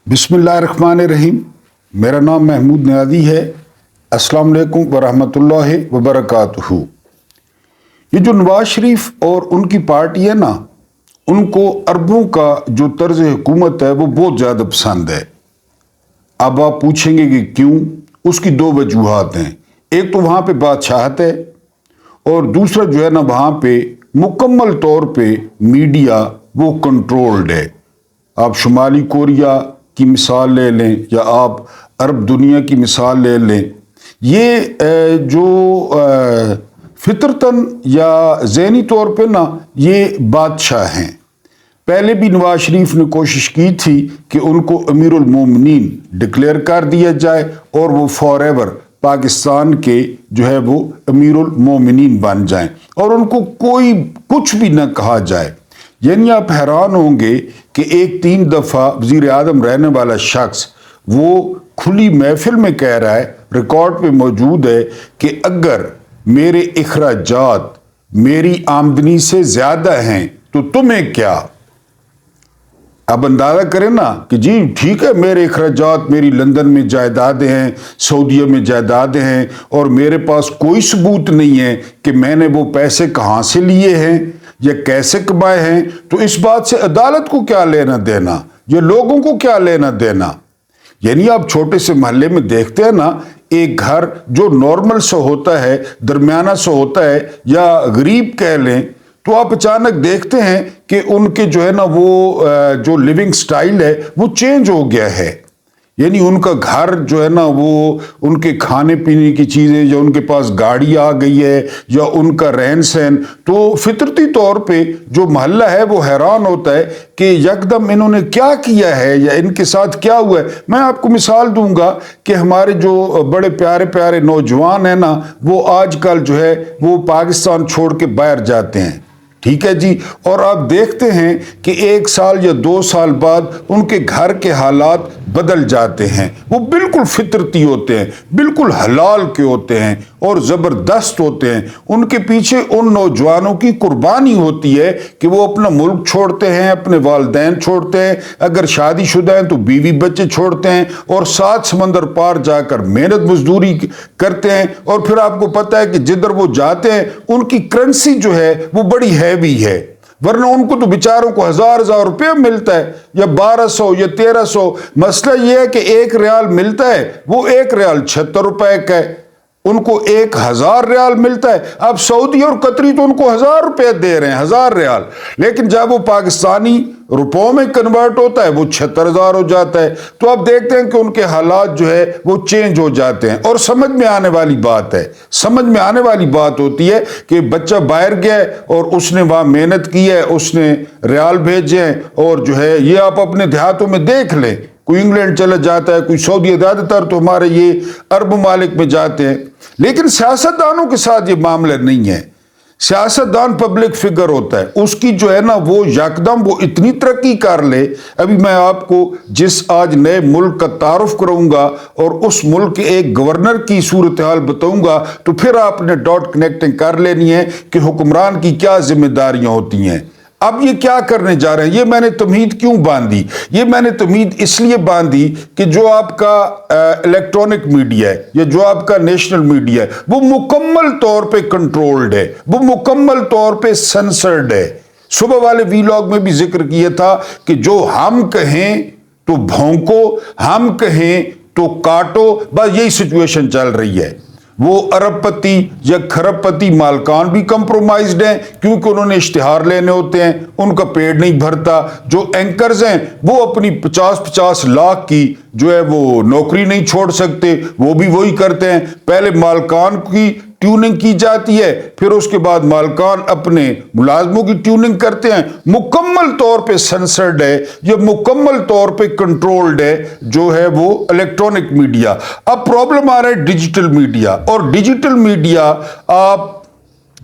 बिस्मिल्लाहिर्रहमानिर्रहीम। मेरा नाम महमूद नियाज़ी है। अस्सलाम वालेकुम वरहमतुल्लाहि वबरकातुहू। ये जो नवाज शरीफ और उनकी पार्टी है ना, उनको अरबों का जो तर्ज हुकूमत है वो बहुत ज़्यादा पसंद है। अब आप पूछेंगे कि क्यों? उसकी दो वजूहात हैं। एक तो वहाँ पे बादशाहत है और दूसरा जो है ना, वहाँ पे मुकम्मल तौर पे मीडिया वो कंट्रोल्ड है। आप शुमाली कोरिया की मिसाल ले लें या आप अरब दुनिया की मिसाल ले लें, ये जो फितरतन या ज़हनी तौर पे ना ये बादशाह हैं। पहले भी नवाज शरीफ ने कोशिश की थी कि उनको अमीरुल मोमिनीन डिक्लेयर कर दिया जाए और वो फॉर एवर पाकिस्तान के जो है वो अमीरुल मोमिनीन बन जाएं और उनको कोई कुछ भी न कहा जाए। यानी आप हैरान होंगे कि एक 3 दफ़ा वज़ीर आज़म रहने वाला शख्स वो खुली महफिल में कह रहा है, रिकॉर्ड पे मौजूद है, कि अगर मेरे इखराजात मेरी आमदनी से ज़्यादा हैं तो तुम्हें क्या। अब अंदाज़ा करें ना कि जी ठीक है, मेरे इखराजात, मेरी लंदन में जायदादें हैं, सऊदीया में जायदादें हैं और मेरे पास कोई सबूत नहीं है कि मैंने वो पैसे कहाँ से लिए हैं या कैसे कमाए हैं, तो इस बात से अदालत को क्या लेना देना, ये लोगों को क्या लेना देना। यानी आप छोटे से मोहल्ले में देखते हैं ना, एक घर जो नॉर्मल सा होता है, दरमियाना सा होता है या गरीब कह लें, तो आप अचानक देखते हैं कि उनके जो है ना वो जो लिविंग स्टाइल है वो चेंज हो गया है। यानी उनका घर जो है ना, वो उनके खाने पीने की चीज़ें, या उनके पास गाड़ी आ गई है, या उनका रहन सहन, तो फितरती तौर पे जो मोहल्ला है वो हैरान होता है कि यकदम इन्होंने क्या किया है या इनके साथ क्या हुआ है। मैं आपको मिसाल दूंगा कि हमारे जो बड़े प्यारे प्यारे नौजवान हैं ना, वो आजकल जो है वो पाकिस्तान छोड़ के बाहर जाते हैं, ठीक है जी, और आप देखते हैं कि 1 साल या 2 साल बाद उनके घर के हालात बदल जाते हैं। वो बिल्कुल फितरती होते हैं, बिल्कुल हलाल के होते हैं और ज़बरदस्त होते हैं। उनके पीछे उन नौजवानों की कुर्बानी होती है कि वो अपना मुल्क छोड़ते हैं, अपने वालिदैन छोड़ते हैं, अगर शादीशुदा हैं तो बीवी बच्चे छोड़ते हैं और 7 समंदर पार जाकर मेहनत मजदूरी करते हैं। और फिर आपको पता है कि जिधर वो जाते हैं उनकी करेंसी जो है वो बड़ी हैवी है, वरना उनको तो बेचारों को हजार रुपये मिलता है या 1200 या 1300। मसला यह है कि 1 रियाल मिलता है, वो 1 रियाल 76 रुपए का है, उनको 1000 रियाल मिलता है। अब सऊदी और कतरी तो उनको 1000 रुपये दे रहे हैं, 1000 रियाल, लेकिन जब वो पाकिस्तानी रुपयों में कन्वर्ट होता है वो 76,000 हो जाता है। तो आप देखते हैं कि उनके हालात जो है वो चेंज हो जाते हैं। और समझ में आने वाली बात है, समझ में आने वाली बात होती है कि बच्चा बाहर गया है और उसने वहाँ मेहनत की है, उसने रियाल भेजे हैं, और जो है ये आप अपने देहातों में देख लें, कोई इंग्लैंड चला जाता है, कोई सऊदी, ज़्यादातर तो हमारे ये अरब ममालिक में जाते हैं। लेकिन सियासतदानों के साथ ये मामला नहीं है। सियासतदान पब्लिक फिगर होता है, उसकी जो है ना वो यकदम वो इतनी तरक्की कर ले। अभी मैं आपको जिस आज नए मुल्क का तारुफ कराऊंगा और उस मुल्क के एक गवर्नर की सूरत हाल बताऊंगा, तो फिर आपने डॉट कनेक्टिंग कर लेनी है कि हुक्मरान की क्या जिम्मेदारियां होती हैं। अब ये क्या करने जा रहे हैं, ये मैंने तमहीद क्यों बांधी? ये मैंने तमहीद इसलिए बांधी कि जो आपका इलेक्ट्रॉनिक मीडिया है या जो आपका नेशनल मीडिया है वो मुकम्मल तौर पे कंट्रोल्ड है, वो मुकम्मल तौर पे सेंसर्ड है। सुबह वाले वीलॉग में भी जिक्र किया था कि जो हम कहें तो भौंको, हम कहें तो काटो, बस यही सिचुएशन चल रही है। वो अरबपति या खरबपति मालकान भी कंप्रोमाइज्ड हैं क्योंकि उन्होंने इश्तिहार लेने होते हैं, उनका पेट नहीं भरता। जो एंकर्स हैं वो अपनी 50-50 लाख की जो है वो नौकरी नहीं छोड़ सकते, वो भी वही करते हैं। पहले मालकान की ट्यूनिंग की जाती है, फिर उसके बाद मालकान अपने मुलाजमों की ट्यूनिंग करते हैं। मुकम्मल तौर पे सेंसर्ड है, ये मुकम्मल तौर पे कंट्रोल्ड है जो है वो इलेक्ट्रॉनिक मीडिया। अब प्रॉब्लम आ रहा है डिजिटल मीडिया, और डिजिटल मीडिया आप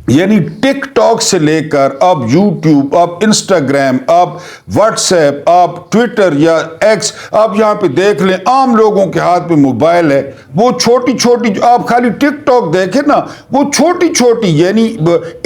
यानी टिकटॉक से लेकर आप यूट्यूब, आप इंस्टाग्राम, आप व्हाट्सएप, आप ट्विटर या एक्स, आप यहां पे देख लें, आम लोगों के हाथ में मोबाइल है। वो छोटी छोटी, आप खाली टिकटॉक देखें ना, वो छोटी छोटी यानी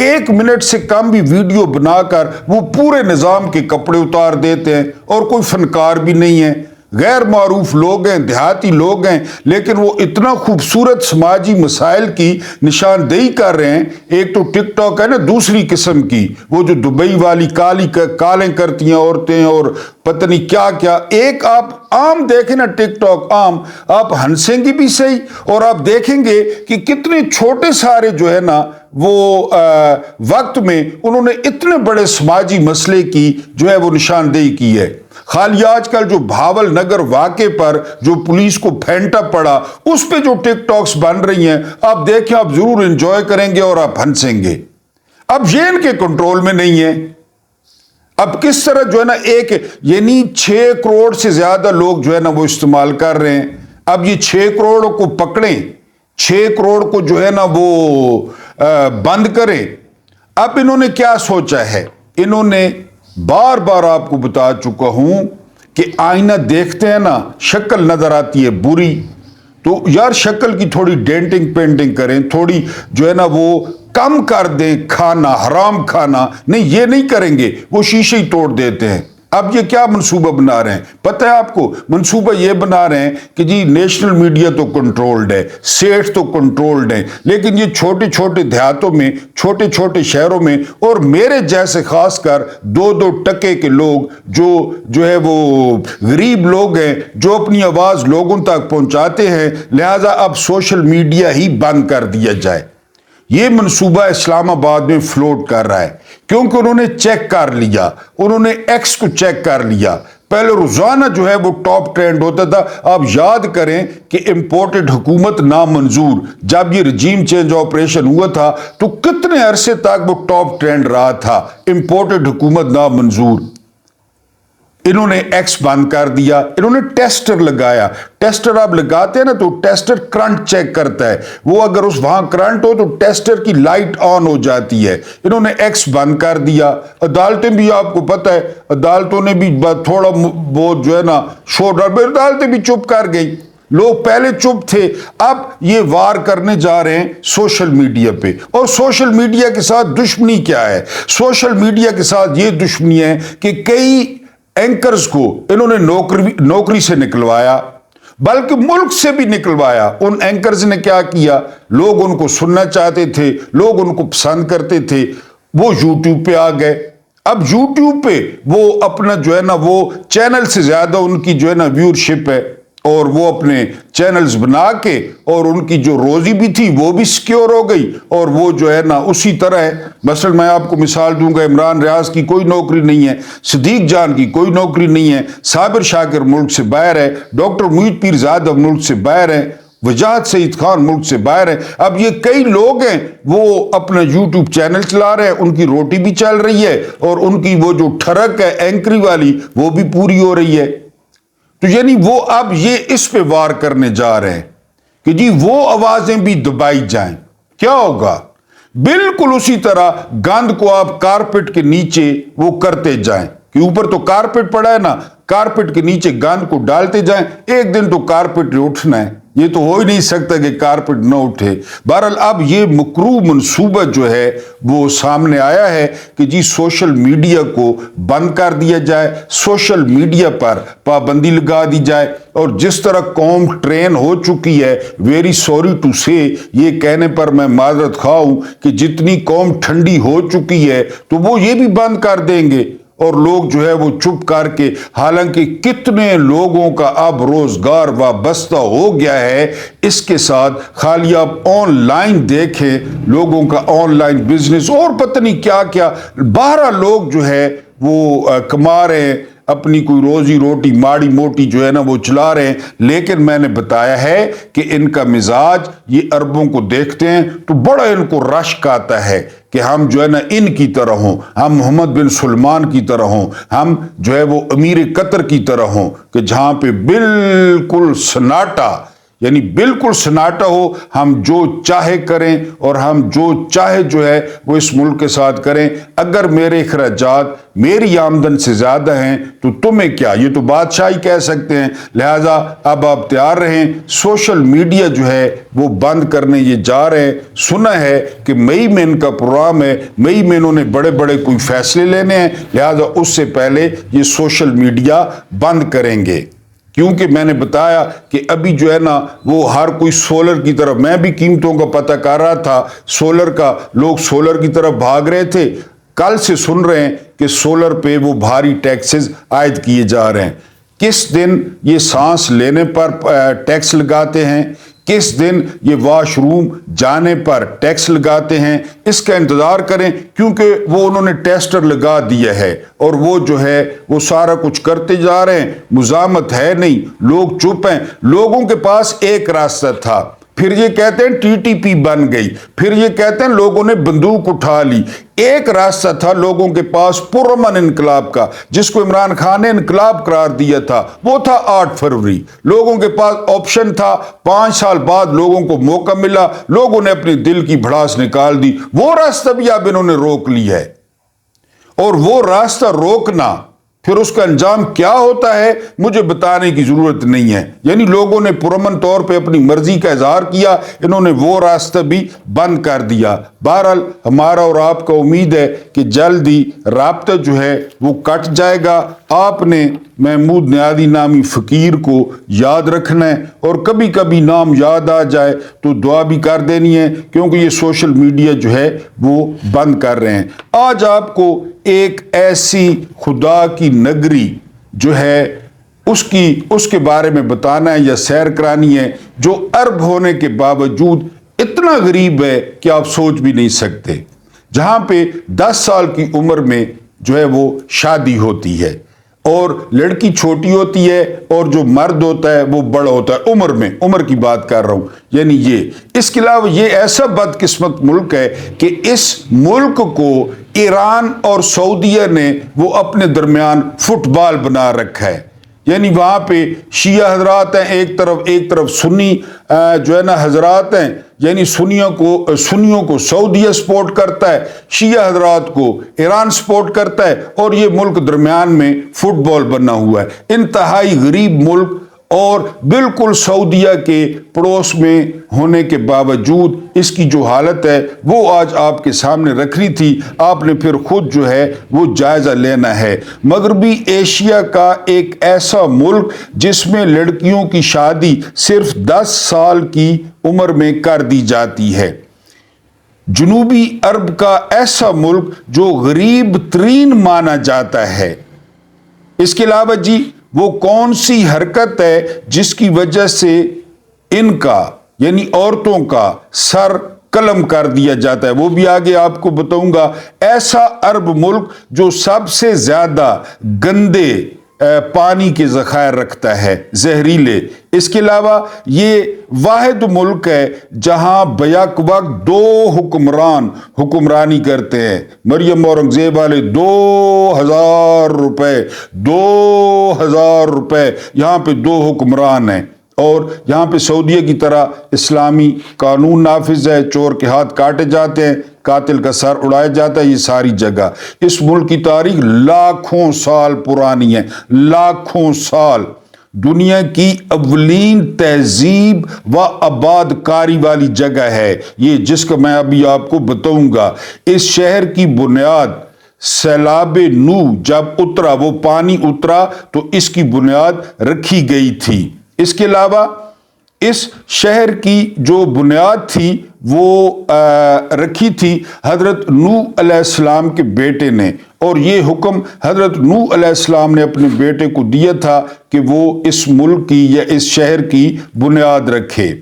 1 मिनट से कम भी वीडियो बनाकर वो पूरे निज़ाम के कपड़े उतार देते हैं, और कोई फनकार भी नहीं है। गैर मारूफ लोग हैं, देहाती लोग हैं, लेकिन वो इतना खूबसूरत समाजी मसाइल की निशानदेही कर रहे हैं। एक तो टिकटॉक है ना दूसरी किस्म की, वो जो दुबई वाली कालें करती हैं औरतें और पता नहीं क्या क्या। एक आप आम देखें ना टिकटॉक आम, आप हंसेंगे भी सही और आप देखेंगे कि कितने छोटे सारे जो है ना वो वक्त में उन्होंने इतने बड़े समाजी मसले की जो है वो निशानदेही की है। खाली आजकल जो भावल नगर वाक़े पर जो पुलिस को फेंटा पड़ा, उस पे जो टिकटॉक्स बन रही हैं, आप देखें, आप जरूर एंजॉय करेंगे और आप हंसेंगे। अब ये इनके कंट्रोल में नहीं है। अब किस तरह जो है ना एक यानी 6 करोड़ से ज्यादा लोग जो है ना वो इस्तेमाल कर रहे हैं। अब ये 6 करोड़ को पकड़ें, 6 करोड़ को जो है ना वो बंद करें। अब इन्होंने क्या सोचा है, इन्होंने बार बार आपको बता चुका हूं कि आईना देखते हैं ना, शक्ल नजर आती है बुरी, तो यार शक्ल की थोड़ी डेंटिंग पेंटिंग करें, थोड़ी जो है ना वो कम कर दें खाना, हराम खाना। नहीं, ये नहीं करेंगे, वो शीशे ही तोड़ देते हैं। अब ये क्या मंसूबा बना रहे हैं पता है आपको? मंसूबा ये बना रहे हैं कि जी नेशनल मीडिया तो कंट्रोल्ड है, सेठ तो कंट्रोल्ड है, लेकिन ये छोटे छोटे देहातों में, छोटे छोटे शहरों में और मेरे जैसे खासकर 2-2 टके के लोग जो है वो गरीब लोग हैं, जो अपनी आवाज लोगों तक पहुंचाते हैं, लिहाजा अब सोशल मीडिया ही बंद कर दिया जाए। ये मंसूबा इस्लामाबाद में फ्लोट कर रहा है क्योंकि उन्होंने चेक कर लिया, उन्होंने एक्स को चेक कर लिया। पहले रोजाना जो है वो टॉप ट्रेंड होता था। आप याद करें कि इंपोर्टेड हुकूमत नामंजूर, जब ये रजीम चेंज ऑपरेशन हुआ था तो कितने अरसे तक वो टॉप ट्रेंड रहा था, इंपोर्टेड हुकूमत नामंजूर। इन्होंने एक्स बंद कर दिया, इन्होंने टेस्टर लगाया। टेस्टर आप लगाते हैं ना तो टेस्टर करंट चेक करता है, वो अगर उस वहां करंट हो तो टेस्टर की लाइट ऑन हो जाती है। इन्होंने एक्स बंद कर दिया। अदालतें भी आपको पता है, अदालतों ने भी थोड़ा बहुत जो है ना शोर, अदालतें भी चुप कर गई। लोग पहले चुप थे, अब ये वार करने जा रहे हैं सोशल मीडिया पे। और सोशल मीडिया के साथ दुश्मनी क्या है? सोशल मीडिया के साथ ये दुश्मनी है कि कई एंकर्स को इन्होंने नौकरी से निकलवाया, बल्कि मुल्क से भी निकलवाया। उन एंकर्स ने क्या किया, लोग उनको सुनना चाहते थे, लोग उनको पसंद करते थे, वो यूट्यूब पे आ गए। अब यूट्यूब पे वो अपना जो है ना वो चैनल से ज्यादा उनकी जो है ना व्यूअरशिप है और वो अपने चैनल्स बना के और उनकी जो रोजी भी थी वो भी सिक्योर हो गई और वो जो है ना उसी तरह है। मसलन मैं आपको मिसाल दूंगा, इमरान रियाज की कोई नौकरी नहीं है, सदीक जान की कोई नौकरी नहीं है, साबिर शाकिर मुल्क से बाहर है, डॉक्टर मुईद पीरजादा मुल्क से बाहर है, वजाहत सईद खान मुल्क से बाहर है। अब ये कई लोग हैं वो अपना यूट्यूब चैनल चला रहे हैं, उनकी रोटी भी चल रही है और उनकी वो जो ठरक है एंकरी वाली वो भी पूरी हो रही है। तो यानी वो अब ये इस पे वार करने जा रहे हैं कि जी वो आवाजें भी दबाई जाएं। क्या होगा? बिल्कुल उसी तरह गंद को आप कारपेट के नीचे वो करते जाएं कि ऊपर तो कारपेट पड़ा है ना, कारपेट के नीचे गंद को डालते जाएं, एक दिन तो कारपेट उठना है। ये तो हो ही नहीं सकता कि कारपेट न उठे। बहरहाल अब ये मकरू मंसूबा जो है वो सामने आया है कि जी सोशल मीडिया को बंद कर दिया जाए, सोशल मीडिया पर पाबंदी लगा दी जाए। और जिस तरह कौम ट्रेन हो चुकी है, वेरी सॉरी टू से, ये कहने पर मैं माजरत खा हूं कि जितनी कौम ठंडी हो चुकी है तो वो ये भी बंद कर देंगे और लोग जो है वो चुप करके, हालांकि कितने लोगों का अब रोजगार वाबस्ता हो गया है इसके साथ। खाली आप ऑनलाइन देखें, लोगों का ऑनलाइन बिजनेस और पता नहीं क्या क्या, 12 लोग जो है वो कमा रहे हैं, अपनी कोई रोजी रोटी माड़ी मोटी जो है ना वो चला रहे हैं। लेकिन मैंने बताया है कि इनका मिजाज, ये अरबों को देखते हैं तो बड़ा इनको रश्क आता है कि हम जो है ना इनकी तरह हों, हम मोहम्मद बिन सुलेमान की तरह हों, हम जो है वो अमीर कतर की तरह हों कि जहां पे बिल्कुल सन्नाटा, यानी बिल्कुल सन्नाटा हो, हम जो चाहे करें और हम जो चाहे जो है वो इस मुल्क के साथ करें। अगर मेरे खर्चात मेरी आमदन से ज्यादा हैं तो तुम्हें क्या, ये तो बादशाही कह सकते हैं। लिहाजा अब आप तैयार रहें, सोशल मीडिया जो है वो बंद करने ये जा रहे हैं। सुना है कि मई में इनका प्रोग्राम है, मई में इन्होंने बड़े बड़े कोई फैसले लेने हैं, लिहाजा उससे पहले ये सोशल मीडिया बंद करेंगे। کیونکہ میں نے بتایا کہ ابھی جو ہے نا وہ ہر کوئی سولر کی طرف، میں بھی قیمتوں کا پتہ کر رہا تھا سولر کا، لوگ سولر کی طرف بھاگ رہے تھے، کل سے سن رہے ہیں کہ سولر پہ وہ بھاری ٹیکسز عائد کیے جا رہے ہیں۔ کس دن یہ سانس لینے پر ٹیکس لگاتے ہیں، کس دن یہ واش روم جانے پر ٹیکس لگاتے ہیں، اس کا انتظار کریں، کیونکہ وہ انہوں نے ٹیسٹر لگا دیا ہے اور وہ جو ہے وہ سارا کچھ کرتے جا رہے ہیں، مزاحمت ہے نہیں، لوگ چپ ہیں۔ لوگوں کے پاس ایک راستہ تھا، پھر یہ کہتے ہیں ٹی ٹی پی بن گئی، پھر یہ کہتے ہیں لوگوں نے بندوق اٹھا لی۔ ایک راستہ تھا لوگوں کے پاس پرامن انقلاب کا، جس کو عمران خان نے انقلاب قرار دیا تھا، وہ تھا 8 فروری۔ لوگوں کے پاس آپشن تھا، 5 سال بعد لوگوں کو موقع ملا، لوگوں نے اپنے دل کی بھڑاس نکال دی، وہ راستہ بھی اب انہوں نے روک لی ہے۔ اور وہ راستہ روکنا پھر اس کا انجام کیا ہوتا ہے مجھے بتانے کی ضرورت نہیں ہے، یعنی لوگوں نے پرامن طور پہ اپنی مرضی کا اظہار کیا، انہوں نے وہ راستہ بھی بند کر دیا۔ بہرحال ہمارا اور آپ کا امید ہے کہ جلدی رابطہ جو ہے وہ کٹ جائے گا۔ آپ نے محمود نیازی نامی فقیر کو یاد رکھنا ہے، اور کبھی کبھی نام یاد آ جائے تو دعا بھی کر دینی ہے، کیونکہ یہ سوشل میڈیا جو ہے وہ بند کر رہے ہیں۔ آج آپ کو ایک ایسی خدا کی نگری جو ہے اس کے بارے میں بتانا ہے یا سیر کرانی ہے، جو عرب ہونے کے باوجود اتنا غریب ہے کہ آپ سوچ بھی نہیں سکتے، جہاں پہ 10 سال کی عمر میں جو ہے وہ شادی ہوتی ہے، اور لڑکی چھوٹی ہوتی ہے اور جو مرد ہوتا ہے وہ بڑا ہوتا ہے عمر میں، عمر کی بات کر رہا ہوں، یعنی یہ۔ اس کے علاوہ یہ ایسا بدقسمت ملک ہے کہ اس ملک کو ایران اور سعودیہ نے وہ اپنے درمیان فٹ بال بنا رکھا ہے، یعنی وہاں پہ شیعہ حضرات ہیں ایک طرف سنی جو ہے نا حضرات ہیں، یعنی سنیوں کو سعودیہ سپورٹ کرتا ہے، شیعہ حضرات کو ایران سپورٹ کرتا ہے، اور یہ ملک درمیان میں فٹ بال بنا ہوا ہے۔ انتہائی غریب ملک، اور بالکل سعودیہ کے پڑوس میں ہونے کے باوجود اس کی جو حالت ہے وہ آج آپ کے سامنے رکھ رہی تھی، آپ نے پھر خود جو ہے وہ جائزہ لینا ہے۔ مغربی ایشیا کا ایک ایسا ملک جس میں لڑکیوں کی شادی صرف 10 سال کی عمر میں کر دی جاتی ہے، جنوبی عرب کا ایسا ملک جو غریب ترین مانا جاتا ہے۔ اس کے علاوہ وہ کون سی حرکت ہے جس کی وجہ سے ان کا یعنی عورتوں کا سر قلم کر دیا جاتا ہے، وہ بھی آگے آپ کو بتاؤں گا۔ ایسا عرب ملک جو سب سے زیادہ گندے پانی کے ذخائر رکھتا ہے، زہریلے۔ اس کے علاوہ یہ واحد ملک ہے جہاں بیک وقت 2 حکمران حکمرانی کرتے ہیں۔ مریم اورنگزیب والے 2000 روپے یہاں پہ 2 حکمران ہیں، اور یہاں پہ سعودیہ کی طرح اسلامی قانون نافذ ہے، چور کے ہاتھ کاٹے جاتے ہیں، قاتل کا سر اڑایا جاتا ہے، یہ ساری جگہ۔ اس ملک کی تاریخ لاکھوں سال پرانی ہے، لاکھوں سال۔ دنیا کی اولین تہذیب و آباد کاری والی جگہ ہے یہ، جس کا میں ابھی آپ کو بتاؤں گا۔ اس شہر کی بنیاد سیلاب نوح جب اترا، وہ پانی اترا تو اس کی بنیاد رکھی گئی تھی۔ اس کے علاوہ اس شہر کی جو بنیاد تھی وہ رکھی تھی حضرت نوح علیہ السلام کے بیٹے نے، اور یہ حکم حضرت نوح علیہ السلام نے اپنے بیٹے کو دیا تھا کہ وہ اس ملک کی یا اس شہر کی بنیاد رکھے۔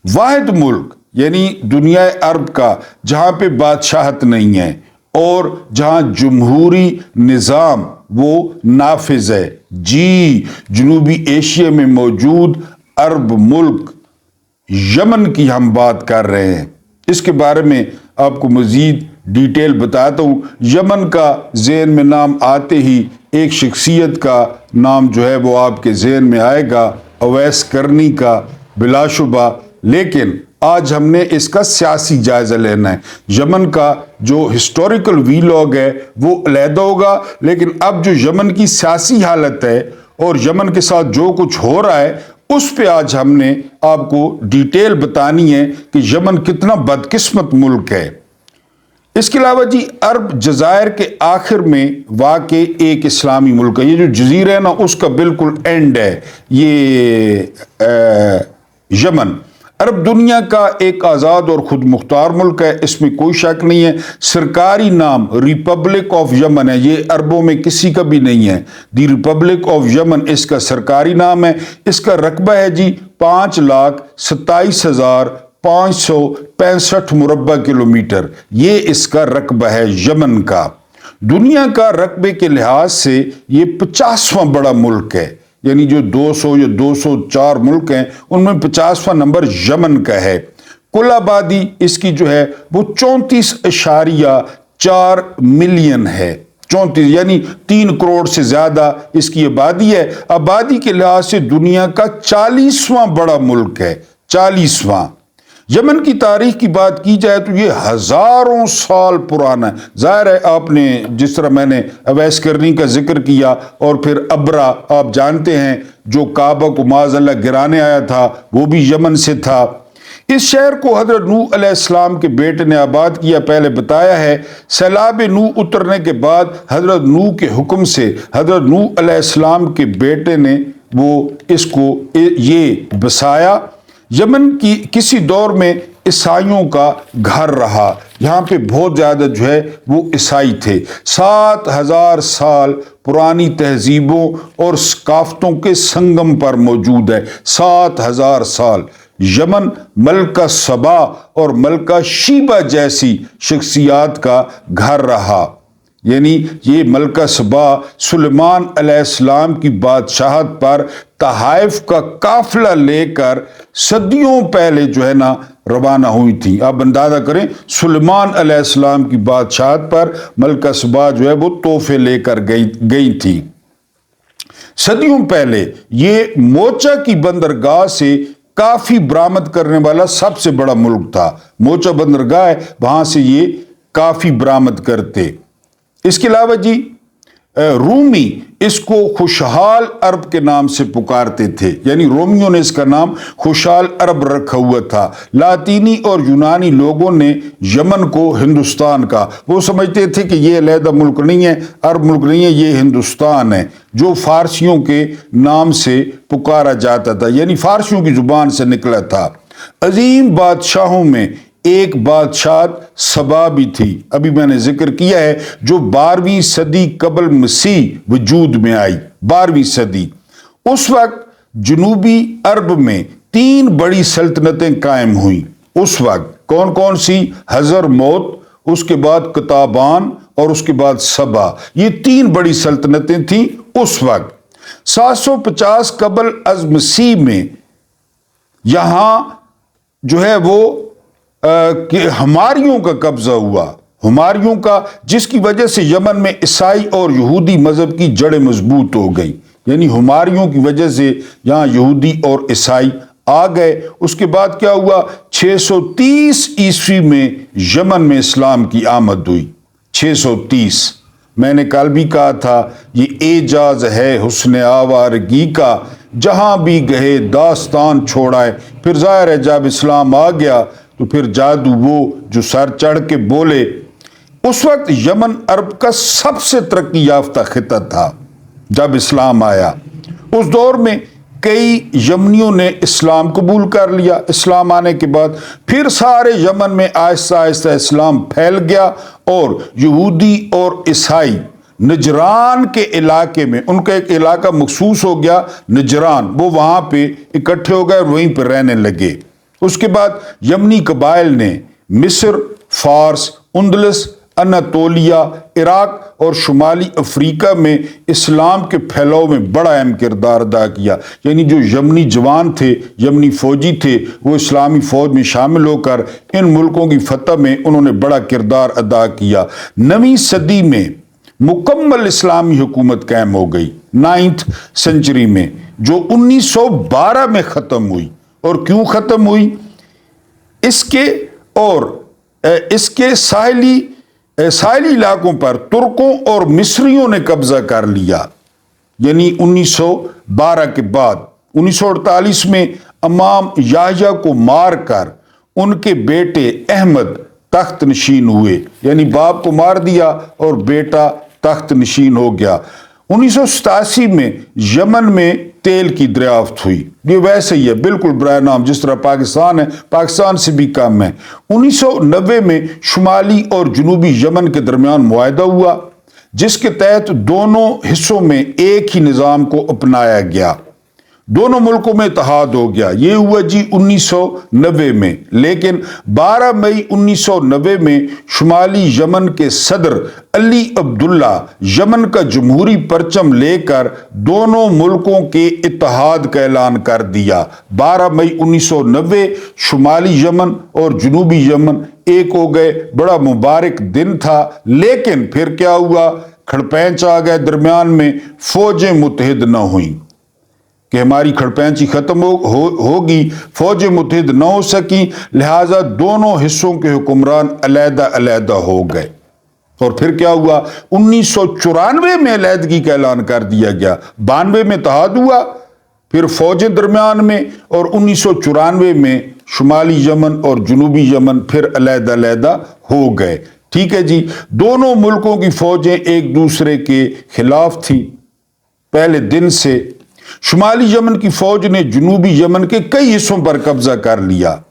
واحد ملک یعنی دنیا عرب کا جہاں پہ بادشاہت نہیں ہے اور جہاں جمہوری نظام وہ نافذ ہے۔ جنوبی ایشیا میں موجود عرب ملک یمن کی ہم بات کر رہے ہیں۔ اس کے بارے میں آپ کو مزید ڈیٹیل بتاتا ہوں۔ یمن کا ذہن میں نام آتے ہی ایک شخصیت کا نام جو ہے وہ آپ کے ذہن میں آئے گا، اویس کرنی کا، بلا شبہ، لیکن آج ہم نے اس کا سیاسی جائزہ لینا ہے۔ یمن کا جو ہسٹوریکل ویلاگ ہے وہ علیحدہ ہوگا، لیکن اب جو یمن کی سیاسی حالت ہے اور یمن کے ساتھ جو کچھ ہو رہا ہے اس پہ آج ہم نے آپ کو ڈیٹیل بتانی ہے کہ یمن کتنا بدقسمت ملک ہے۔ اس کے علاوہ جی عرب جزائر کے آخر میں واقع ایک اسلامی ملک ہے، یہ جو جزیرہ ہے نا اس کا بالکل اینڈ ہے یہ یمن۔ عرب دنیا کا ایک آزاد اور خود مختار ملک ہے، اس میں کوئی شک نہیں ہے۔ سرکاری نام ریپبلک آف یمن ہے، یہ عربوں میں کسی کا بھی نہیں ہے۔ دی ریپبلک آف یمن اس کا سرکاری نام ہے۔ اس کا رقبہ ہے جی 5,27,565 مربع کلومیٹر، یہ اس کا رقبہ ہے یمن کا۔ دنیا کا رقبے کے لحاظ سے یہ 50واں بڑا ملک ہے، یعنی جو 200 یا 204 ملک ہیں ان میں 50واں نمبر یمن کا ہے۔ کل آبادی اس کی جو ہے وہ 34.4 ملین ہے، 34 یعنی 3 کروڑ سے زیادہ اس کی آبادی ہے۔ آبادی کے لحاظ سے دنیا کا 40واں بڑا ملک ہے، 40واں۔ یمن کی تاریخ کی بات کی جائے تو یہ ہزاروں سال پرانا ہے۔ ظاہر ہے آپ نے جس طرح میں نے اویس کرنی کا ذکر کیا اور پھر ابرا آپ جانتے ہیں جو کعبہ کو معاذ اللہ گرانے آیا تھا وہ بھی یمن سے تھا۔ اس شہر کو حضرت نوح علیہ السلام کے بیٹے نے آباد کیا، پہلے بتایا ہے۔ سیلاب نوح اترنے کے بعد حضرت نوح کے حکم سے حضرت نوح علیہ السلام کے بیٹے نے وہ اس کو یہ بسایا۔ یمن کی کسی دور میں عیسائیوں کا گھر رہا، یہاں پہ بہت زیادہ جو ہے وہ عیسائی تھے۔ 7,000 سال پرانی تہذیبوں اور ثقافتوں کے سنگم پر موجود ہے، 7,000 سال۔ یمن ملکہ سبا اور ملکہ شیبہ جیسی شخصیات کا گھر رہا، یعنی یہ ملکہ سبا سلیمان علیہ السلام کی بادشاہت پر تحائف کا قافلہ لے کر صدیوں پہلے جو ہے نا روانہ ہوئی تھی۔ آپ اندازہ کریں سلیمان علیہ السلام کی بادشاہت پر ملکہ سبا جو ہے وہ تحفے لے کر گئی تھی صدیوں پہلے۔ یہ موچا کی بندرگاہ سے کافی برآمد کرنے والا سب سے بڑا ملک تھا۔ موچا بندرگاہ ہے، وہاں سے یہ کافی برآمد کرتے۔ اس کے علاوہ جی رومی اس کو خوشحال عرب کے نام سے پکارتے تھے، یعنی رومیوں نے اس کا نام خوشحال عرب رکھا ہوا تھا۔ لاطینی اور یونانی لوگوں نے یمن کو ہندوستان کا، وہ سمجھتے تھے کہ یہ علیحدہ ملک نہیں ہے، عرب ملک نہیں ہے، یہ ہندوستان ہے، جو فارسیوں کے نام سے پکارا جاتا تھا، یعنی فارسیوں کی زبان سے نکلا تھا۔ عظیم بادشاہوں میں ایک بادشاہ سبا بھی تھی، ابھی میں نے ذکر کیا ہے، جو 12ویں صدی قبل مسیح وجود میں آئی، 12ویں صدی۔ اس وقت جنوبی عرب میں 3 بڑی سلطنتیں قائم ہوئیں۔ اس وقت کون کون سی؟ حضر موت، اس کے بعد قطابان اور اس کے بعد سبا، یہ 3 بڑی سلطنتیں تھیں اس وقت۔ 750 قبل از مسیح میں یہاں جو ہے وہ کہ ہماریوں کا قبضہ ہوا، ہماریوں کا، جس کی وجہ سے یمن میں عیسائی اور یہودی مذہب کی جڑیں مضبوط ہو گئی، یعنی ہماریوں کی وجہ سے یہاں یہودی اور عیسائی آ گئے۔ اس کے بعد کیا ہوا؟ 630 عیسوی میں یمن میں اسلام کی آمد ہوئی، 630۔ میں نے کل بھی کہا تھا یہ اعجاز ہے حسن آوارگی کا، جہاں بھی گئے داستان چھوڑائے۔ پھر ظاہر ہے جب اسلام آ گیا تو پھر جادو وہ جو سر چڑھ کے بولے۔ اس وقت یمن عرب کا سب سے ترقی یافتہ خطہ تھا جب اسلام آیا۔ اس دور میں کئی یمنیوں نے اسلام قبول کر لیا۔ اسلام آنے کے بعد پھر سارے یمن میں آہستہ آہستہ اسلام پھیل گیا، اور یہودی اور عیسائی نجران کے علاقے میں، ان کا ایک علاقہ مخصوص ہو گیا نجران، وہ وہاں پہ اکٹھے ہو گئے اور وہیں پہ رہنے لگے۔ اس کے بعد یمنی قبائل نے مصر، فارس، اندلس، اناتولیا، عراق اور شمالی افریقہ میں اسلام کے پھیلاؤ میں بڑا اہم کردار ادا کیا، یعنی جو یمنی جوان تھے، یمنی فوجی تھے، وہ اسلامی فوج میں شامل ہو کر ان ملکوں کی فتح میں انہوں نے بڑا کردار ادا کیا۔ 9ویں صدی میں مکمل اسلامی حکومت قائم ہو گئی، 9th سینچری میں، جو 1912 میں ختم ہوئی۔ اور کیوں ختم ہوئی؟ اس کے ساحلی علاقوں پر ترکوں اور مصریوں نے قبضہ کر لیا، یعنی 1912 کے بعد۔ 1948 میں امام یحییٰ کو مار کر ان کے بیٹے احمد तख्त नशीन हुए, यानी बाप को मार दिया और बेटा तख्त नशीन हो गया। 1987 में यमन में तेल की दरियाफ्त हुई। ये वैसे ही है, बिल्कुल बराए नाम, जिस तरह पाकिस्तान है, पाकिस्तान से भी कम है। 1990 में शुमाली और जनूबी यमन के दरमियान मुआहदा हुआ, जिसके तहत दोनों हिस्सों में एक ही निज़ाम को अपनाया गया, दोनों मुल्कों में इत्तेहाद हो गया। ये हुआ जी 1990 में। लेकिन 12 मई 1990 में शुमाली यमन के सदर अली अब्दुल्ला यमन का जमहूरी परचम लेकर दोनों मुल्कों के इत्तेहाद का ऐलान कर दिया। 12 मई 1990 शुमाली यमन और जनूबी यमन एक हो गए। बड़ा मुबारक दिन था। लेकिन फिर क्या हुआ, खड़पैंच आ गए दरमियान में, फौजें मुत्तहिद न हुई कि हमारी खड़पैंची खत्म होगी, फौजें मुत्तहिद न हो सकी, लिहाजा दोनों हिस्सों के हुक्मरान अलहदा अलहदा हो गए। और फिर क्या हुआ, 1994 में अलहदगी का ऐलान कर दिया गया। 92 में इत्तेहाद हुआ, फिर फौजें दरमियान में, और 1994 में शुमाली यमन और जनूबी यमन फिर अलहदा अलहदा हो गए। ठीक है जी, दोनों मुल्कों की फौजें एक दूसरे के खिलाफ थी पहले दिन से। शुमाली यमन की फौज ने जनूबी यमन के कई हिस्सों पर कब्जा कर लिया।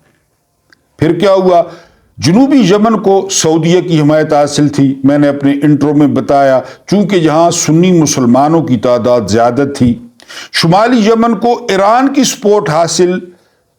फिर क्या हुआ, जनूबी यमन को सऊदीया की हिमायत हासिल थी। मैंने अपने इंट्रो में बताया, चूंकि यहां सुन्नी मुसलमानों की तादाद ज्यादा थी। शुमाली यमन को ईरान की सपोर्ट हासिल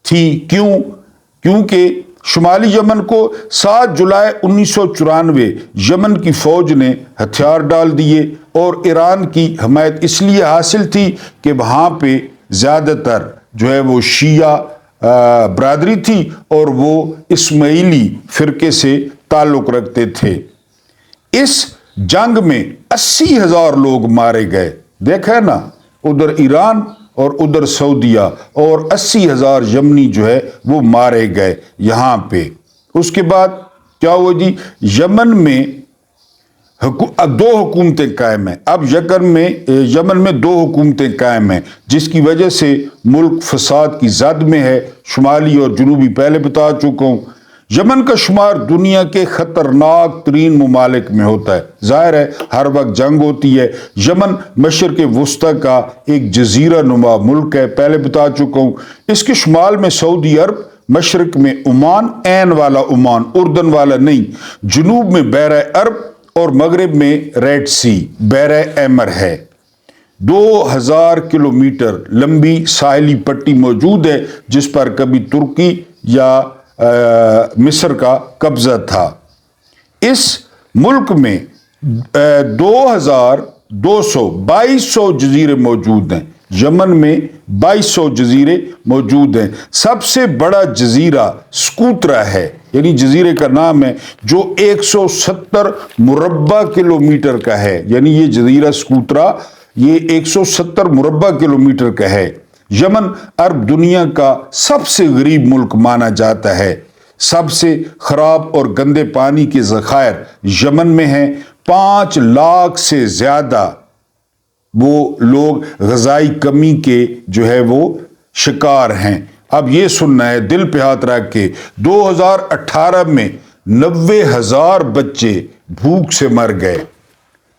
थी। क्योंकि शुमाली यमन को 7 जुलाई 1994 यमन की फौज ने हथियार डाल दिए, और ईरान की हिमायत इसलिए हासिल थी कि वहाँ पे ज़्यादातर जो है वो शिया बरादरी थी और वो इस्माइली फ़िरके से ताल्लुक़ रखते थे। इस जंग में 80,000 लोग मारे गए। देखा है ना, उधर ईरान और उधर सऊदीया, और 80,000 यमनी जो है वो मारे गए यहाँ पे। उसके बाद क्या हुआ जी, यमन में अब 2 हुकूमतें कायम हैं। अब यमन में 2 हुकूमतें कायम हैं, जिसकी वजह से मुल्क फसाद की जद में है। शुमाली और जनूबी पहले बता चुका हूँ। यमन का शुमार दुनिया के खतरनाक तरीन ममालिक में होता है। जाहिर है हर वक्त जंग होती है। यमन मशरक़ वस्ता का एक जजीरा नुमा मुल्क है, पहले बता चुका हूँ। इसके शुमाल में सऊदी अरब, मशरक़ में ओमान, ऐन वाला ओमान, उर्दन वाला नहीं, जनूब में बहरा अरब, और मगरिब में रेड सी, बहरा एमर है। 2000 किलोमीटर लंबी साहिली पट्टी मौजूद है, जिस पर कभी तुर्की या मिस्र का कब्जा था। इस मुल्क में 2200 जजीरे मौजूद हैं। यमन में 2200 जजीरे मौजूद हैं। सबसे बड़ा जजीरा स्कूत्रा है, यानी जजीरे का नाम है, जो 170 मुरब्बा किलोमीटर का है। यानी ये जजीरा स्कूत्रा ये 170 मुरब्बा किलोमीटर का है। यमन अरब दुनिया का सबसे गरीब मुल्क माना जाता है। सबसे खराब और गंदे पानी के ज़खायर यमन में हैं। 5 लाख से ज्यादा वो लोग ग़ज़ाई कमी के जो है वो शिकार हैं। अब ये सुनना है दिल पे हाथ रख के, 2018 में 90,000 बच्चे भूख से मर गए।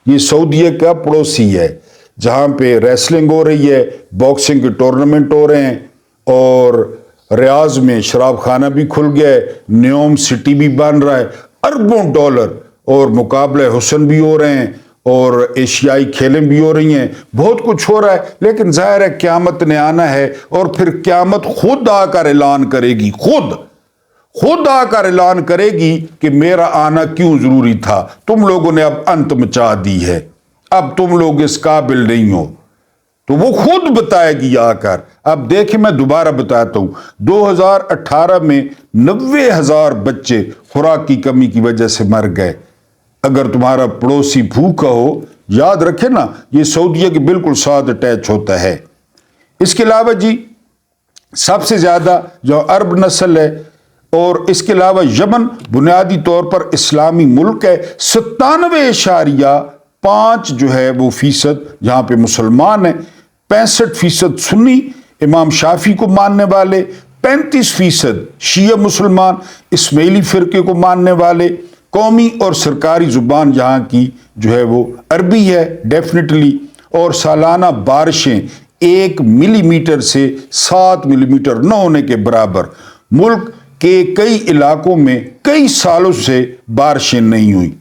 ये सऊदीया का पड़ोसी है, जहाँ पे रेसलिंग हो रही है, बॉक्सिंग के टूर्नामेंट हो रहे हैं, और रियाज में शराब खाना भी खुल गया है, न्योम सिटी भी बन रहा है, अरबों डॉलर, और मुकाबले हुस्न भी हो रहे हैं, और एशियाई खेलें भी हो रही हैं। बहुत कुछ हो रहा है। लेकिन जाहिर है क़यामत ने आना है, और फिर क़यामत खुद आकर ऐलान करेगी, खुद आकर ऐलान करेगी कि मेरा आना क्यों जरूरी था। तुम लोगों ने अब अंत मचा दी है, अब तुम लोग इस काबिल नहीं हो, तो वो खुद बताएगी आकर। अब देखिए, मैं दोबारा बताता हूं, 2018 में 90,000 बच्चे खुराक की कमी की वजह से मर गए। अगर तुम्हारा पड़ोसी भूखा हो, याद रखे ना, ये सऊदीया के बिल्कुल साथ अटैच होता है। इसके अलावा जी सबसे ज्यादा जो अरब नस्ल है, और इसके अलावा यमन बुनियादी तौर पर इस्लामी मुल्क है। 97.5 जो है वो फीसद यहाँ पे मुसलमान है, 65% सुन्नी इमाम शाफी को मानने वाले, 35% शिया मुसलमान इस्माइली फिरके को मानने वाले। कौमी और सरकारी ज़ुबान यहाँ की जो है वो अरबी है डेफिनेटली। और सालाना बारिशें 1 मिलीमीटर से 7 मिलीमीटर न होने के बराबर। मुल्क के कई इलाकों में कई सालों से बारिशें नहीं हुई।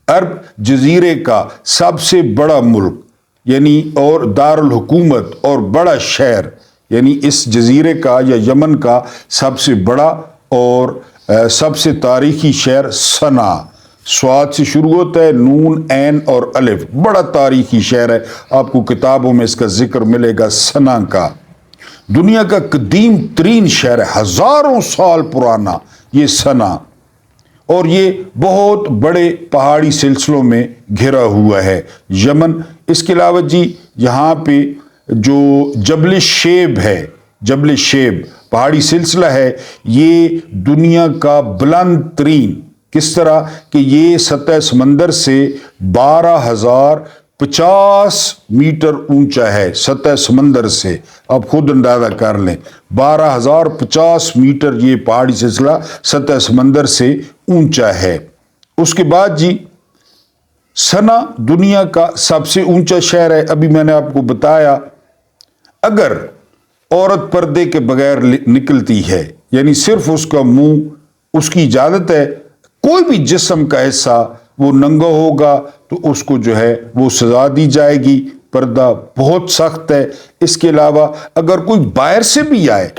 अरब जजीरे का सबसे बड़ा मुल्क यानी और दारुल हुकूमत और बड़ा शहर यानी इस जजीरे का या यमन का सबसे बड़ा और सबसे तारीखी शहर सना, स्वाद से शुरू होता है, नून ऐन और अलिफ, बड़ा तारीखी शहर है। आपको किताबों में इसका जिक्र मिलेगा सना का। दुनिया का कदीम तरीन शहर है, हजारों साल पुराना ये सना, और ये बहुत बड़े पहाड़ी सिलसिलों में घिरा हुआ है यमन। इसके अलावा जी यहाँ पे जो जबल शेब है, जबल शेब पहाड़ी सिलसिला है, ये दुनिया का बुलंद तरीन, किस तरह कि ये सतह समंदर से 12,050 मीटर ऊंचा है। सतह समंदर से आप खुद अंदाजा कर लें, 12,050 मीटर ये पहाड़ी सिलसिला सतह समंदर से ऊंचा है। उसके बाद जी सना दुनिया का सबसे ऊंचा शहर है। अभी मैंने आपको बताया अगर औरत पर्दे के बगैर निकलती है यानी सिर्फ उसका मुंह, उसकी इजाजत है, कोई भी जिस्म का हिस्सा वो नंगा होगा तो उसको जो है वो सजा दी जाएगी। पर्दा बहुत सख्त है। इसके अलावा अगर कोई बाहर से भी आए,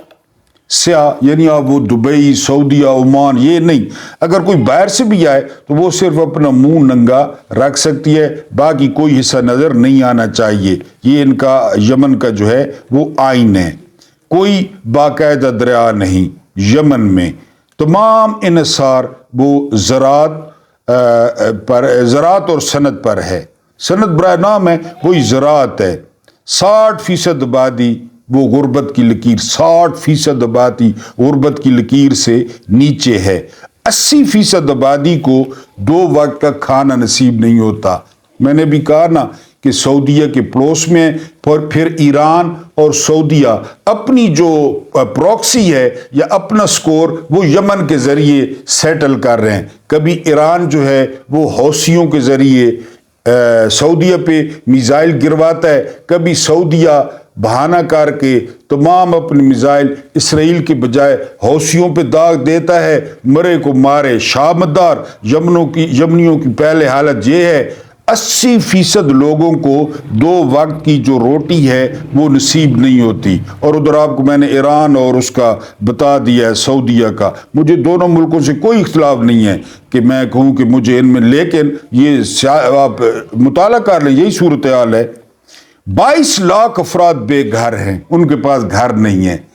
स्याह यानी आप वो दुबई, सऊदीया, ओमान, ये नहीं, अगर कोई बाहर से भी आए तो वो सिर्फ अपना मुंह नंगा रख सकती है, बाकी कोई हिस्सा नजर नहीं आना चाहिए। ये इनका यमन का जो है वो आइन है। कोई बाकायदा दरिया नहीं यमन में। तमाम इन्हिसार वो ज़राअत और सनत पर है। सनत बराए नाम है, वही ज़राअत है। 60% आबादी वो गुर्बत की लकीर, 60% आबादी गुर्बत की लकीर से नीचे है। 80% आबादी को 2 वक्त का खाना नसीब नहीं होता। मैंने भी कहा ना कि सऊदीया के पड़ोस में, पर फिर ईरान और सऊदीया अपनी जो प्रॉक्सी है या अपना स्कोर वो यमन के ज़रिए सेटल कर रहे हैं। कभी ईरान जो है वो हौसियों के ज़रिए सऊदीया पे मिसाइल गिरवाता है, कभी सऊदीया बहाना करके तमाम अपने मिसाइल इसराइल के बजाय हौसियों पे दाग देता है। मरे को मारे शाहमदार यमनियों की पहले हालत ये है, 80% लोगों को 2 वक्त की जो रोटी है वो नसीब नहीं होती। और उधर आपको मैंने ईरान और उसका बता दिया है, सऊदीया का। मुझे दोनों मुल्कों से कोई इख्तिलाफ नहीं है कि मैं कहूँ कि मुझे इनमें, लेकिन ये आप मुताला कर लें, यही सूरत हाल है। 22 लाख अफराद बेघर हैं, उनके पास घर नहीं है।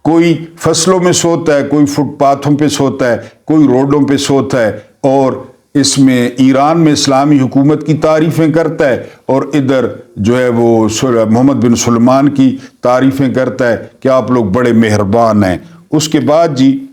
कोई फसलों में सोता है, कोई फुटपाथों पे सोता है, कोई रोडों पे सोता है, और इसमें ईरान में इस्लामी हुकूमत की तारीफ़ें करता है और इधर जो है वो मोहम्मद बिन सुलेमान की तारीफ़ें करता है कि आप लोग बड़े मेहरबान हैं। उसके बाद जी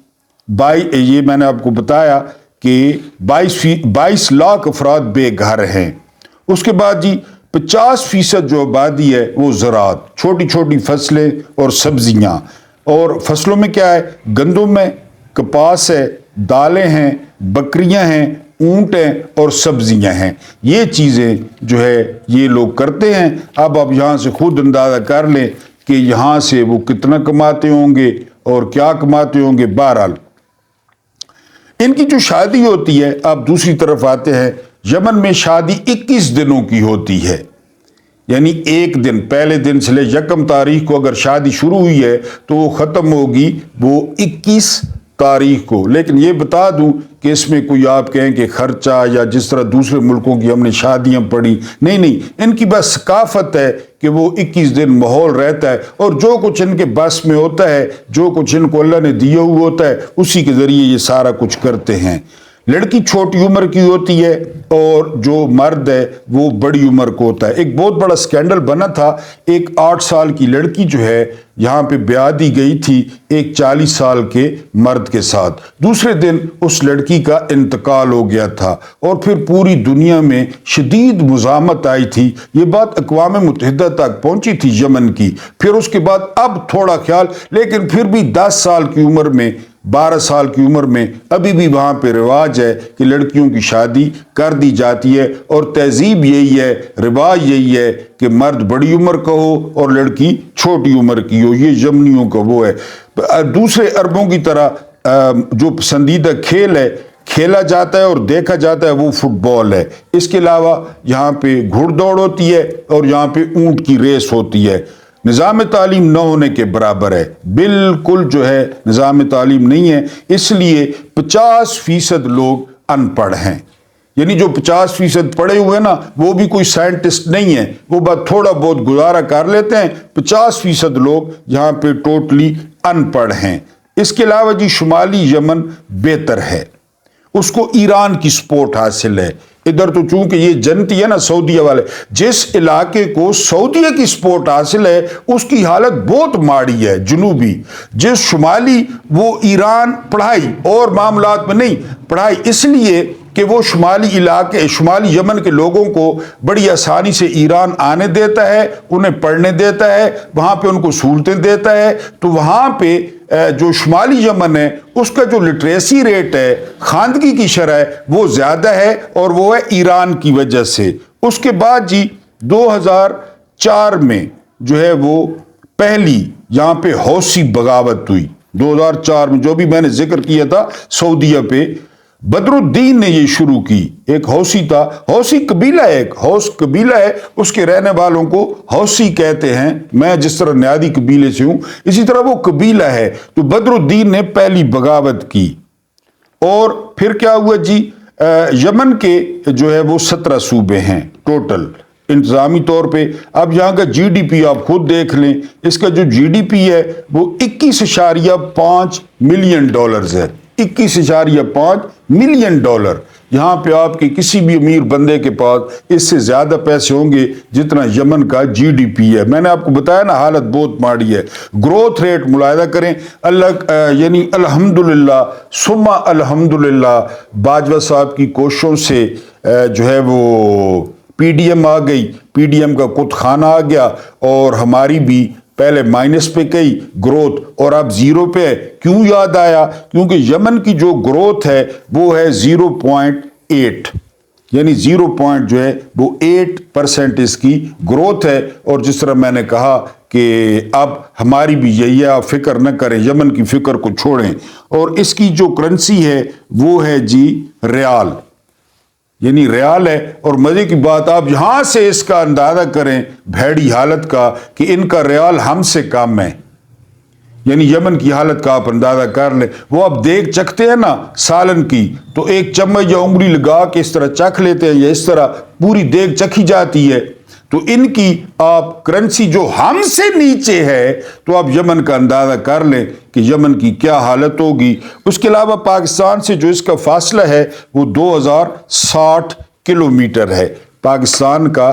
ये मैंने आपको बताया कि 22 लाख अफराद बेघर हैं। उसके बाद जी 50% जो आबादी है वो ज़राअत, छोटी छोटी फसलें और सब्जियां। और फसलों में क्या है, गंदम है, कपास है, दालें हैं, बकरियां हैं, ऊंट हैं और सब्जियां हैं। ये चीज़ें जो है ये लोग करते हैं। अब आप यहाँ से खुद अंदाज़ा कर लें कि यहाँ से वो कितना कमाते होंगे और क्या कमाते होंगे। बहरहाल इनकी जो शादी होती है, आप दूसरी तरफ आते हैं, यमन में शादी 21 दिनों की होती है। यानी एक दिन, पहले दिन से ले 1 तारीख को अगर शादी शुरू हुई है तो वो ख़त्म होगी वो 21 तारीख को। लेकिन ये बता दूं कि इसमें कोई आप कहें कि खर्चा या जिस तरह दूसरे मुल्कों की हमने शादियां पढ़ी, नहीं, इनकी बस सकाफत है कि वो 21 दिन माहौल रहता है और जो कुछ इनके बस में होता है, जो कुछ इनको अल्लाह ने दिया हुआ होता है, उसी के ज़रिए ये सारा कुछ करते हैं। लड़की छोटी उम्र की होती है और जो मर्द है वो बड़ी उम्र को होता है। एक बहुत बड़ा स्कैंडल बना था, एक 8 साल की लड़की जो है यहाँ पे ब्याह दी गई थी एक 40 साल के मर्द के साथ। दूसरे दिन उस लड़की का इंतकाल हो गया था और फिर पूरी दुनिया में शदीद मुज़ाहमत आई थी। ये बात अक़वाम मुत्तहिदा तक पहुंची थी यमन की। फिर उसके बाद अब थोड़ा ख्याल, लेकिन फिर भी 10 साल की उम्र में, 12 साल की उम्र में अभी भी वहाँ पे रिवाज है कि लड़कियों की शादी कर दी जाती है। और तहजीब यही है, रिवाज यही है कि मर्द बड़ी उम्र का हो और लड़की छोटी उम्र की हो। ये यमनियों का वो है। दूसरे अरबों की तरह जो पसंदीदा खेल है खेला जाता है और देखा जाता है वो फुटबॉल है। इसके अलावा यहाँ पे घुड़दौड़ होती है और यहाँ पे ऊंट की रेस होती है। निज़ाम तालीम न होने के बराबर है, बिल्कुल जो है निज़ाम तालीम नहीं है। इसलिए 50% लोग अनपढ़ हैं। यानी जो 50% पढ़े हुए ना वो भी कोई साइंटिस्ट नहीं है, वो बात थोड़ा बहुत गुजारा कर लेते हैं। 50% लोग यहाँ पे टोटली अनपढ़ हैं। इसके अलावा जी शुमाली यमन बेहतर है, उसको ईरान की सपोर्ट हासिल है। इधर तो चूंकि ये जनती है ना सऊदीया वाले, जिस इलाके को सऊदीया की सपोर्ट हासिल है उसकी हालत बहुत माड़ी है जनूबी। जिस शुमाली वो ईरान पढ़ाई और मामलात में नहीं, पढ़ाई इसलिए कि वो शुमाली इलाके, शुमाली यमन के लोगों को बड़ी आसानी से ईरान आने देता है, उन्हें पढ़ने देता है, वहाँ पे उनको सहूलतें देता है। तो वहाँ पे जो शुमाली यमन है उसका जो लिटरेसी रेट है, खानदगी की शरह वो ज़्यादा है और वो है ईरान की वजह से। उसके बाद जी 2004 में जो है वो पहली यहाँ पे हौसी बगावत हुई। 2004 में जो भी मैंने जिक्र किया था सऊदीया पे, बदरुद्दीन ने ये शुरू की। एक हौसी था, हौसी कबीला है, एक हौस कबीला है, उसके रहने वालों को हौसी कहते हैं। मैं जिस तरह न्यादी कबीले से हूं इसी तरह वो कबीला है। तो बदरुद्दीन ने पहली बगावत की और फिर क्या हुआ जी, यमन के जो है वो 17 सूबे हैं टोटल इंतजामी तौर पे। अब यहाँ का जीडीपी आप खुद देख लें, इसका जो जीडीपी है वो 21.5 मिलियन डॉलर्स है। 21.5 मिलियन डॉलर। यहाँ पे आपके किसी भी अमीर बंदे के पास इससे ज्यादा पैसे होंगे जितना यमन का जीडीपी है। मैंने आपको बताया ना हालत बहुत माड़ी है। ग्रोथ रेट मुलाहिदा करें, यानी अल्हम्दुलिल्लाह सुम्मा अल्हम्दुलिल्लाह बाजवा साहब की कोशिशों से जो है वो पीडीएम आ गई, पीडीएम का कुतखाना आ गया और हमारी भी पहले माइनस पे गई ग्रोथ और अब जीरो पे है। क्यों याद आया? क्योंकि यमन की जो ग्रोथ है वो है 0.8, यानी 0 पॉइंट जो है वो 8% इसकी ग्रोथ है। और जिस तरह मैंने कहा कि अब हमारी भी यही है, आप फिक्र न करें, यमन की फिक्र को छोड़ें। और इसकी जो करेंसी है वो है जी रियाल, यानी रियाल है। और मजे की बात, आप यहां से इसका अंदाजा करें भैड़ी हालत का कि इनका रियाल हमसे कम है। यानी यमन की हालत का आप अंदाजा कर लें। वो आप देख चखते हैं ना सालन की, तो एक चम्मच या उंगली लगा के इस तरह चख लेते हैं या इस तरह पूरी देख चखी जाती है। तो इनकी आप करेंसी जो हमसे नीचे है, तो आप यमन का अंदाजा कर लें कि यमन की क्या हालत होगी। उसके अलावा पाकिस्तान से जो इसका फासला है वो 2060 किलोमीटर है। पाकिस्तान का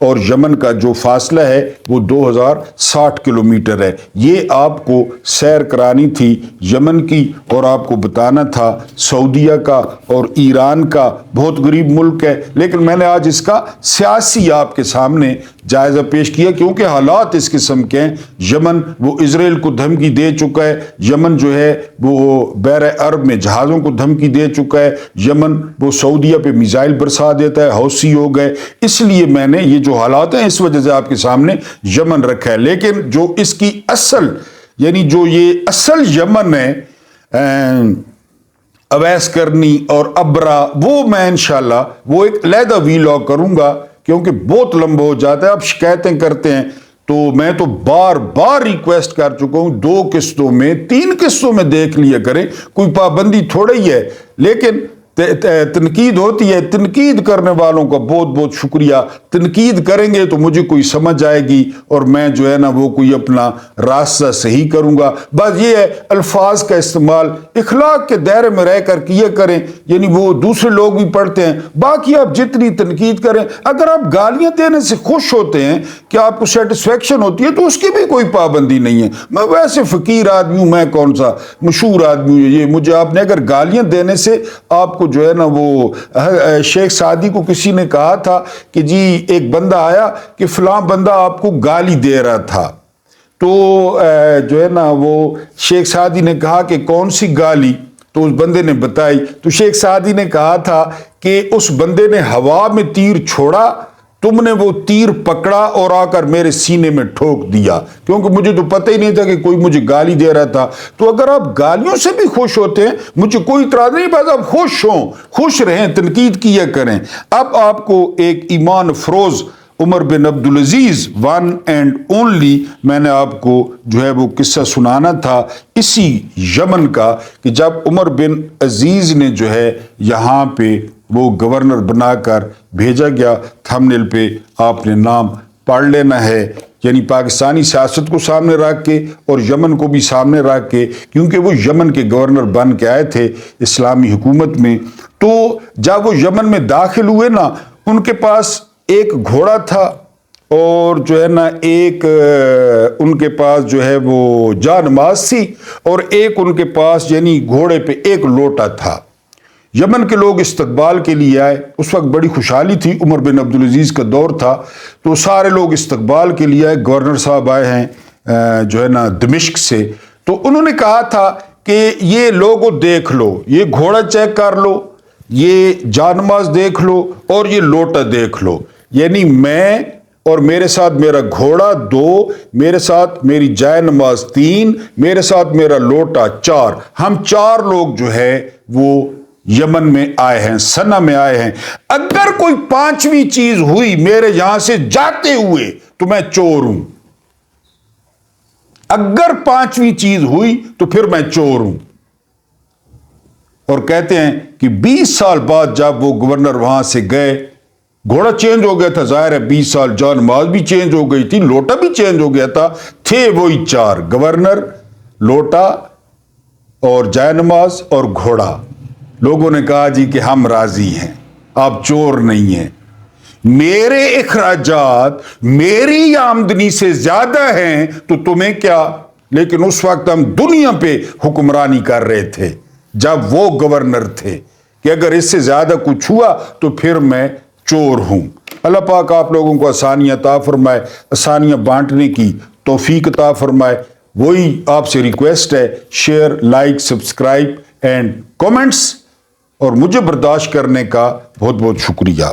और यमन का जो फासला है वो 2060 किलोमीटर है। ये आपको सैर करानी थी यमन की और आपको बताना था सऊदीया का और ईरान का बहुत गरीब मुल्क है। लेकिन मैंने आज इसका सियासी आपके सामने जायजा पेश किया क्योंकि हालात इस किस्म के हैं। यमन वो इजराइल को धमकी दे चुका है, यमन जो है वो बहर अरब में जहाज़ों को धमकी दे चुका है, यमन वो सऊदीया पे मिसाइल बरसा देता है, हौसी हो गए। इसलिए मैंने ये जो हालात हैं इस वजह से आपके सामने यमन रखा है। लेकिन जो इसकी असल, यानी जो ये असल यमन है अवैस करनी और अबरा, वो मैं इंशाल्लाह वो एक अलहदा वीलॉग करूंगा क्योंकि बहुत लंबा हो जाता है। आप शिकायतें करते हैं तो मैं तो बार बार रिक्वेस्ट कर चुका हूं 2 किस्तों में 3 किस्तों में देख लिया करें, कोई पाबंदी थोड़ा ही है। लेकिन तनकीद होती है, तनकीद करने वालों का बहुत बहुत शुक्रिया। तनकीद करेंगे तो मुझे कोई समझ आएगी और मैं जो है ना वो कोई अपना रास्ता सही करूंगा। बस ये है, अल्फाज का इस्तेमाल इखलाक के दायरे में रह कर किया करें, यानी वो दूसरे लोग भी पढ़ते हैं। बाकी आप जितनी तनकीद करें, अगर आप गालियां देने से खुश होते हैं कि आपको सेटिस्फेक्शन होती है तो उसकी भी कोई पाबंदी नहीं है। मैं वैसे फकीर आदमी हूं, मैं कौन सा मशहूर आदमी हूं, ये मुझे आपने अगर गालियां देने से आपको जो है ना वो शेख सादी को किसी ने कहा था कि जी एक बंदा आया कि फलां बंदा आपको गाली दे रहा था, तो जो है ना वो शेख सादी ने कहा कि कौन सी गाली, तो उस बंदे ने बताई। तो शेख सादी ने कहा था कि उस बंदे ने हवा में तीर छोड़ा, तुमने वो तीर पकड़ा और आकर मेरे सीने में ठोक दिया, क्योंकि मुझे तो पता ही नहीं था कि कोई मुझे गाली दे रहा था। तो अगर आप गालियों से भी खुश होते हैं, मुझे कोई इतराज नहीं, बस आप खुश हों, खुश रहें, तनकीद किया करें। अब आपको एक ईमान अफरोज उमर बिन अब्दुल अजीज वन एंड ओनली मैंने आपको जो है वो किस्सा सुनाना था इसी यमन का, कि जब उमर बिन अजीज ने जो है यहाँ पे वो गवर्नर बनाकर भेजा गया, थंबनेल पे आपने नाम पढ़ लेना है, यानी पाकिस्तानी सियासत को सामने रख के और यमन को भी सामने रख के, क्योंकि वो यमन के गवर्नर बन के आए थे इस्लामी हुकूमत में। तो जब वो यमन में दाखिल हुए ना, उनके पास एक घोड़ा था और जो है ना एक उनके पास जो है वो जानमाज थी और एक उनके पास यानी घोड़े पे एक लोटा था। यमन के लोग इस्तकबाल के लिए आए, उस वक्त बड़ी खुशहाली थी, उमर बिन अब्दुल अजीज का दौर था, तो सारे लोग इस्तकबाल के लिए आए। गवर्नर साहब आए हैं जो है ना दमिश्क से, तो उन्होंने कहा था कि ये लोगों देख लो, ये घोड़ा चेक कर लो, ये जानमाज देख लो और ये लोटा देख लो, यानी मैं और मेरे साथ मेरा घोड़ा 2, मेरे साथ मेरी जाय नमाज 3, मेरे साथ मेरा लोटा 4, हम 4 लोग जो है वो यमन में आए हैं, सना में आए हैं। अगर कोई 5वीं चीज हुई मेरे यहां से जाते हुए तो मैं चोर हूं, अगर 5वीं चीज हुई तो फिर मैं चोर हूं। और कहते हैं कि 20 साल बाद जब वो गवर्नर वहां से गए, घोड़ा चेंज हो गया था, जाहिर है 20 साल, जानमाज भी चेंज हो गई थी, लोटा भी चेंज हो गया था, थे वही 4, गवर्नर, लोटा और जायनमाज और घोड़ा। लोगों ने कहा जी कि हम राजी हैं, आप चोर नहीं हैं, मेरे इखराजात मेरी आमदनी से ज्यादा हैं तो तुम्हें क्या। लेकिन उस वक्त हम दुनिया पे हुक्मरानी कर रहे थे जब वो गवर्नर थे कि अगर इससे ज्यादा कुछ हुआ तो फिर मैं चोर हूं। अल्लाह पाक आप लोगों को आसानियां अता फरमाए, आसानियां बांटने की तौफीक अता फरमाए। वही आपसे रिक्वेस्ट है, share, like, subscribe and comments, और मुझे बर्दाश्त करने का बहुत बहुत शुक्रिया।